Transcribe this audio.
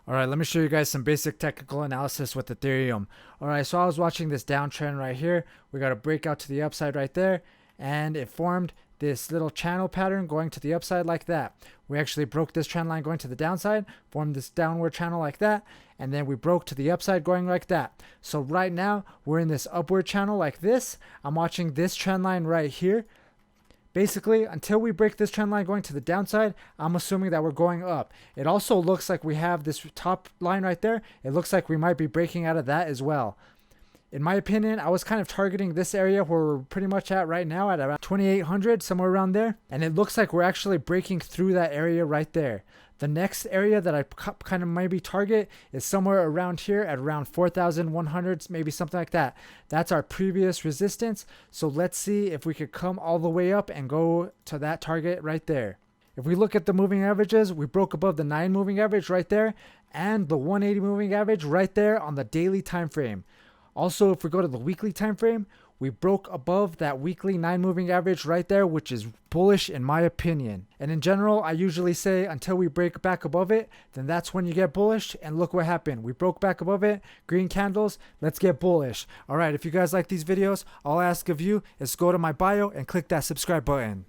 Alright, let me show you guys some basic technical analysis with Ethereum. Alright, so I was watching this downtrend right here. We got a breakout to the upside right there, and it formed this little channel pattern going to the upside like that. We actually broke this trend line going to the downside, formed this downward channel like that, and then we broke to the upside going like that. So right now, we're in this upward channel like this. I'm watching this trend line right here. Basically, until we break this trend line going to the downside, I'm assuming that we're going up. It also looks like we have this top line right there. It looks like we might be breaking out of that as well. In my opinion, I was kind of targeting this area where we're pretty much at right now at around 2,800, somewhere around there. And it looks like we're actually breaking through that area right there. The next area that I kind of maybe target is somewhere around here at around 4,100, maybe something like that. That's our previous resistance. So let's see if we could come all the way up and go to that target right there. If we look at the moving averages, we broke above the 9 moving average right there and the 180 moving average right there on the daily time frame. Also, if we go to the weekly time frame, we broke above that weekly 9 moving average right there, which is bullish in my opinion. And in general, I usually say until we break back above it, then that's when you get bullish. And look what happened. We broke back above it, green candles, let's get bullish. All right, if you guys like these videos, all I ask of you is go to my bio and click that subscribe button.